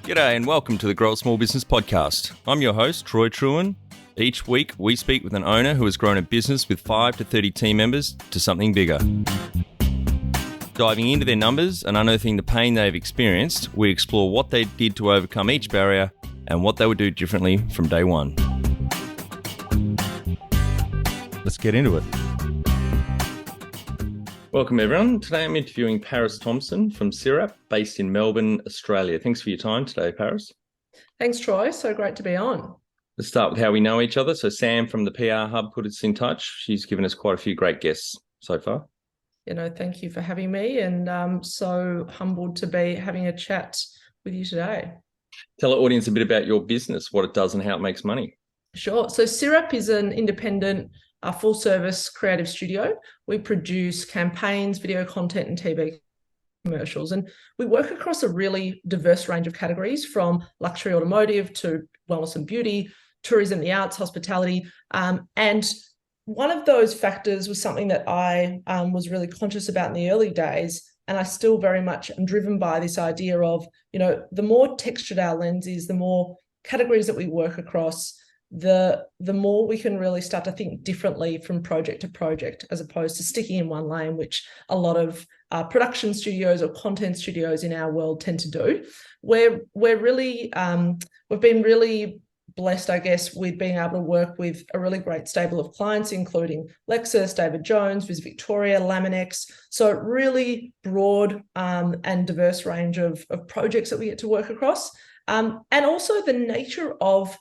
G'day and welcome to the Grow a Small Business Podcast. I'm your host, Troy Truen. Each week, we speak with an owner who has grown a business with 5 to 30 team members to something bigger. Diving into their numbers and unearthing the pain they've experienced, we explore what they did to overcome each barrier and what they would do differently from day one. Let's get into it. Welcome, everyone. Today I'm interviewing Paris Thompson from Sirap, based in Melbourne, Australia. Thanks for your time today, Paris. Thanks, Troy. So great to be on. Let's start with how we know each other. So Sam from the PR Hub put us in touch. She's given us quite a few great guests so far. Thank you for having me, and I'm so humbled to be having a chat with you today. Tell our audience a bit about your business, what it does and how it makes money. Sure. So Sirap is an independent full-service creative studio. We produce campaigns, video content and TV commercials. And we work across a really diverse range of categories, from luxury automotive to wellness and beauty, tourism, the arts, hospitality. And one of those factors was something that I was really conscious about in the early days. And I still very much am driven by this idea of, the more textured our lens is, the more categories that we work across, the more we can really start to think differently from project to project, as opposed to sticking in one lane, which a lot of production studios or content studios in our world tend to do. We're really, we've been really blessed, I guess, with being able to work with a really great stable of clients, including Lexus, David Jones, Visit Victoria, Laminex. So really broad and diverse range of projects that we get to work across. And also the nature of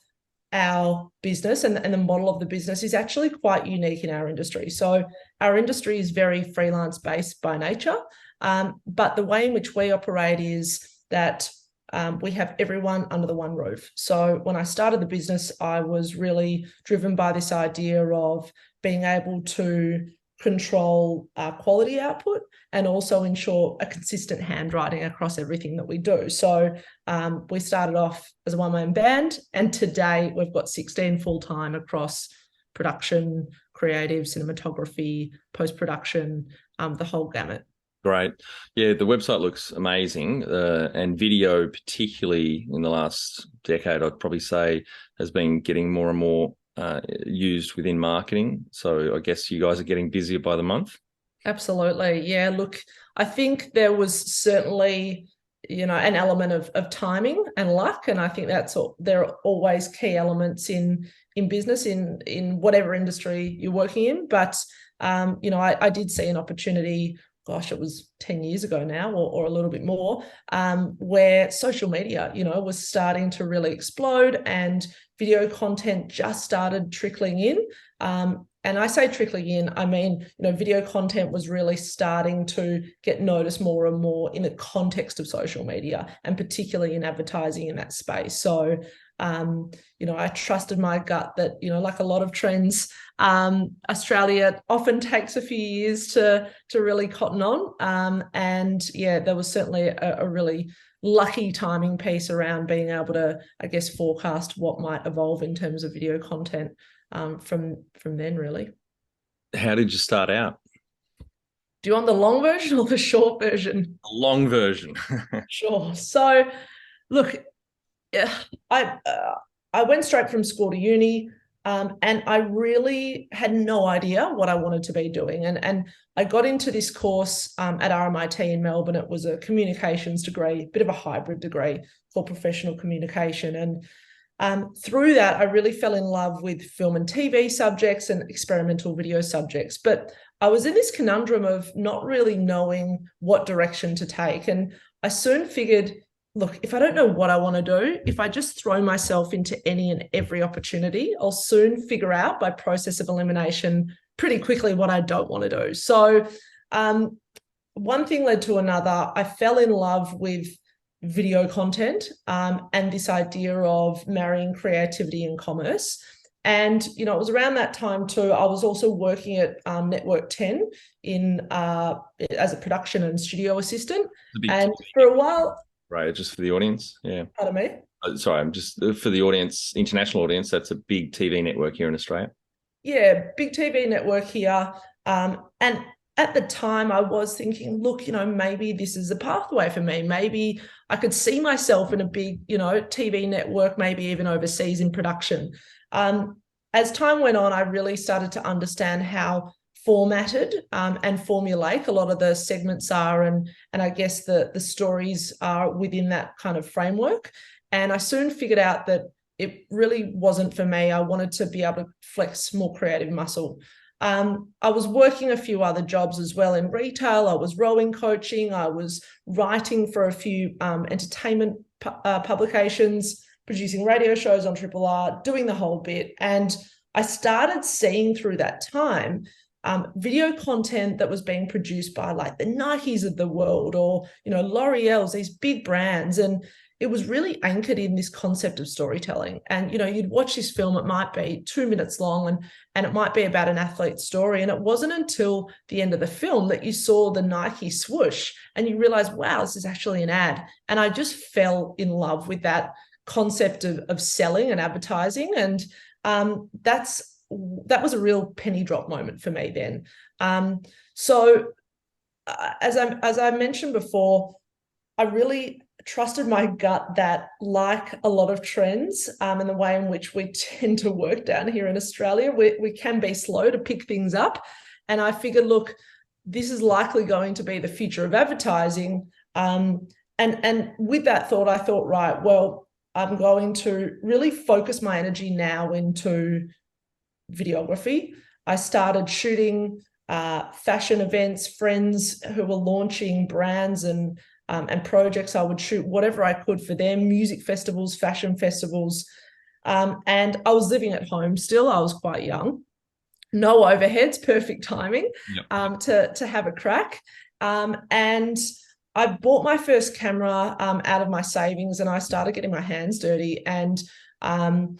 our business and the model of the business is actually quite unique in our industry. So our industry is very freelance based by nature, but the way in which we operate is that we have everyone under the one roof. So when I started the business, I was really driven by this idea of being able to control our quality output and also ensure a consistent handwriting across everything that we do. So we started off as a one-man band, and today we've got 16 full-time across production, creative, cinematography, post-production, the whole gamut. Great. Yeah, the website looks amazing, and video, particularly in the last decade, I'd probably say, has been getting more and more used within marketing. So I guess you guys are getting busier by the month. Absolutely. Yeah, look, I think there was certainly, an element of timing and luck. And I think there are always key elements in business, in whatever industry you're working in. But, I did see an opportunity, gosh, it was 10 years ago now or a little bit more, where social media, was starting to really explode and video content just started trickling in. And I say trickling in, I mean, video content was really starting to get noticed more and more in the context of social media, and particularly in advertising in that space. So, I trusted my gut that, like a lot of trends, Australia often takes a few years to really cotton on. And yeah, there was certainly a really lucky timing piece around being able to, I guess, forecast what might evolve in terms of video content from then, really. How did you start out? Do you want the long version or the short version? The long version. Sure. So, look, I went straight from school to uni, and I really had no idea what I wanted to be doing. And I got into this course at RMIT in Melbourne. It was a communications degree, a bit of a hybrid degree for professional communication. And through that, I really fell in love with film and TV subjects and experimental video subjects. But I was in this conundrum of not really knowing what direction to take. And I soon figured, look, if I don't know what I want to do, if I just throw myself into any and every opportunity, I'll soon figure out by process of elimination pretty quickly what I don't want to do. So one thing led to another. I fell in love with video content and this idea of marrying creativity and commerce. And, it was around that time too, I was also working at Network 10 as a production and studio assistant. And for a while... Right, just for the audience, yeah. Pardon me? Sorry, I'm just for the audience, international audience, that's a big TV network here in Australia. Yeah, big TV network here. And at the time I was thinking, look, maybe this is a pathway for me. Maybe I could see myself in a big, TV network, maybe even overseas in production. As time went on, I really started to understand how formatted and formulaic a lot of the segments are, and I guess the stories are within that kind of framework. And I soon figured out that it really wasn't for me. I wanted to be able to flex more creative muscle. I was working a few other jobs as well in retail. I was rowing coaching. I was writing for a few entertainment publications, producing radio shows on Triple R, doing the whole bit. And I started seeing through that time video content that was being produced by like the Nikes of the world, or L'Oreal's, these big brands, and it was really anchored in this concept of storytelling. And you'd watch this film, it might be 2 minutes long, and it might be about an athlete's story, and it wasn't until the end of the film that you saw the Nike swoosh and you realize, wow, this is actually an ad. And I just fell in love with that concept of selling and advertising, and that was a real penny drop moment for me then. So as I mentioned before, I really trusted my gut that, like a lot of trends and the way in which we tend to work down here in Australia, we can be slow to pick things up. And I figured, look, this is likely going to be the future of advertising. And with that thought, I thought, right, well, I'm going to really focus my energy now into videography. I started shooting fashion events, friends who were launching brands and projects. I would shoot whatever I could for them, music festivals, fashion festivals. And I was living at home still. I was quite young. No overheads, perfect timing. Yep. To have a crack. And I bought my first camera out of my savings, and I started getting my hands dirty. And from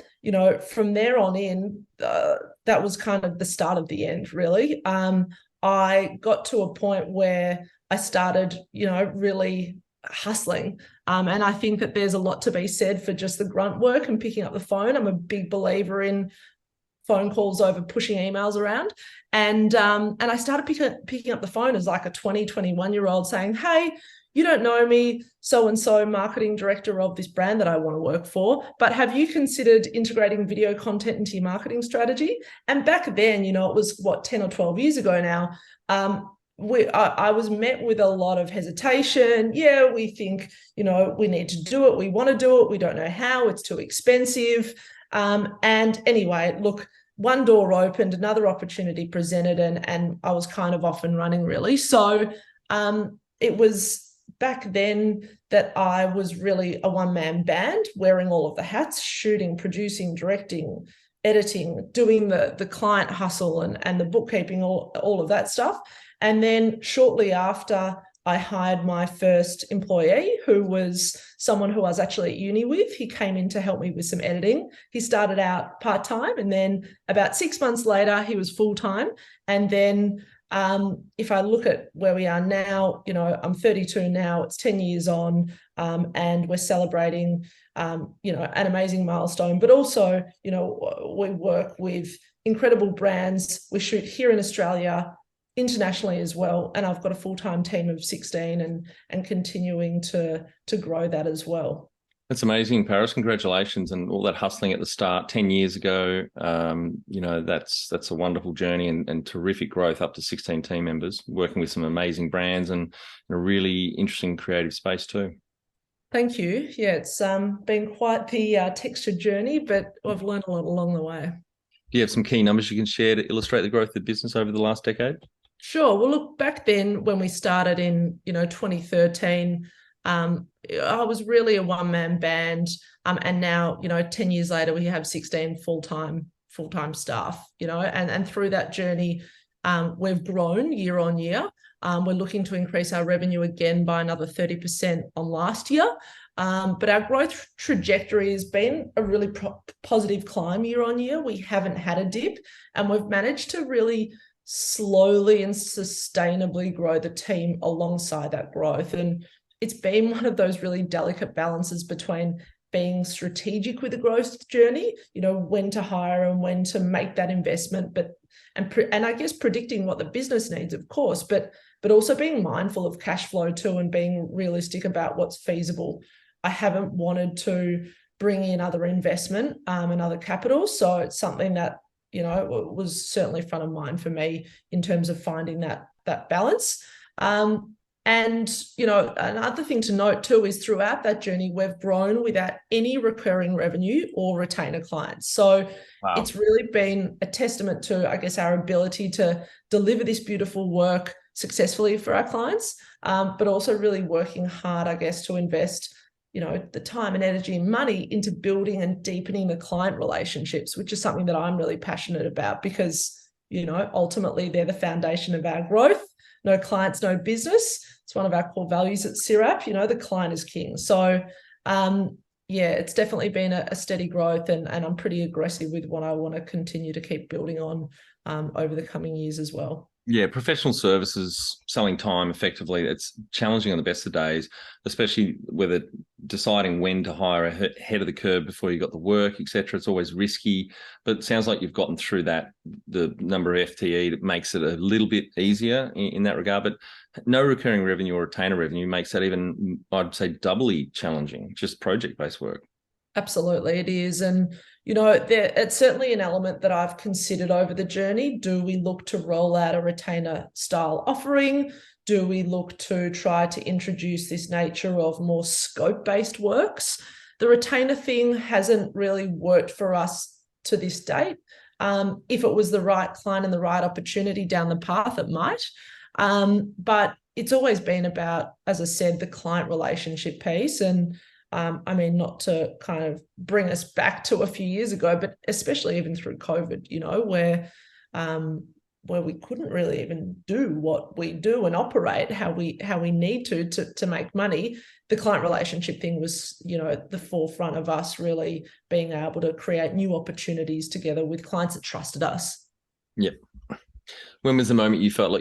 there on in, that was kind of the start of the end, really. I got to a point where I started, really hustling. And I think that there's a lot to be said for just the grunt work and picking up the phone. I'm a big believer in phone calls over pushing emails around. And I started picking up the phone as like a 21-year-old saying, hey, you don't know me, so-and-so marketing director of this brand that I want to work for, but have you considered integrating video content into your marketing strategy? And back then, it was 10 or 12 years ago now, I was met with a lot of hesitation. Yeah, we think, we need to do it. We want to do it. We don't know how. It's too expensive. And anyway, look, one door opened, another opportunity presented, and I was kind of off and running, really. So it was back then that I was really a one-man band, wearing all of the hats, shooting, producing, directing, editing, doing the client hustle and the bookkeeping, all of that stuff. And then shortly after, I hired my first employee, who was someone who I was actually at uni with. He came in to help me with some editing. He started out part-time, and then about 6 months later, he was full-time. And then if I look at where we are now, I'm 32 now, it's 10 years on, and we're celebrating, an amazing milestone. But also, we work with incredible brands. We shoot here in Australia, internationally as well. And I've got a full-time team of 16 and continuing to grow that as well. That's amazing, Paris. Congratulations, and all that hustling at the start 10 years ago. That's a wonderful journey and terrific growth, up to 16 team members, working with some amazing brands and a really interesting creative space too. Thank you. Yeah, it's been quite the textured journey, but I've learned a lot along the way. Do you have some key numbers you can share to illustrate the growth of the business over the last decade? Sure. Well, look, back then when we started in 2013, I was really a one-man band, and now 10 years later we have 16 full-time staff. And through that journey, we've grown year on year. We're looking to increase our revenue again by another 30% on last year. But our growth trajectory has been a really positive climb year on year. We haven't had a dip, and we've managed to really slowly and sustainably grow the team alongside that growth. And it's been one of those really delicate balances between being strategic with the growth journey, when to hire and when to make that investment, and I guess predicting what the business needs, of course, but also being mindful of cash flow too, and being realistic about what's feasible. I haven't wanted to bring in other investment and other capital. So it's something that, was certainly front of mind for me in terms of finding that balance. And, another thing to note too is throughout that journey, we've grown without any recurring revenue or retainer clients. So Wow. It's really been a testament to, I guess, our ability to deliver this beautiful work successfully for our clients, but also really working hard, I guess, to invest, the time and energy and money into building and deepening the client relationships, which is something that I'm really passionate about because, ultimately they're the foundation of our growth. No clients, no business. It's one of our core values at CIRAP. The client is king. So, it's definitely been a steady growth, and I'm pretty aggressive with what I want to continue to keep building on over the coming years as well. Yeah, professional services, selling time effectively, it's challenging on the best of days, especially whether deciding when to hire ahead of the curve before you got the work, etc. It's always risky, but it sounds like you've gotten through that. The number of FTE that makes it a little bit easier in that regard, but no recurring revenue or retainer revenue makes that even, I'd say, doubly challenging, just project-based work. Absolutely, it is. And, it's certainly an element that I've considered over the journey. Do we look to roll out a retainer style offering? Do we look to try to introduce this nature of more scope-based works? The retainer thing hasn't really worked for us to this date. If it was the right client and the right opportunity down the path, it might. But it's always been about, as I said, the client relationship piece. And not to kind of bring us back to a few years ago, but especially even through COVID, where we couldn't really even do what we do and operate how we need to make money. The client relationship thing was, at the forefront of us really being able to create new opportunities together with clients that trusted us. Yep. When was the moment you felt like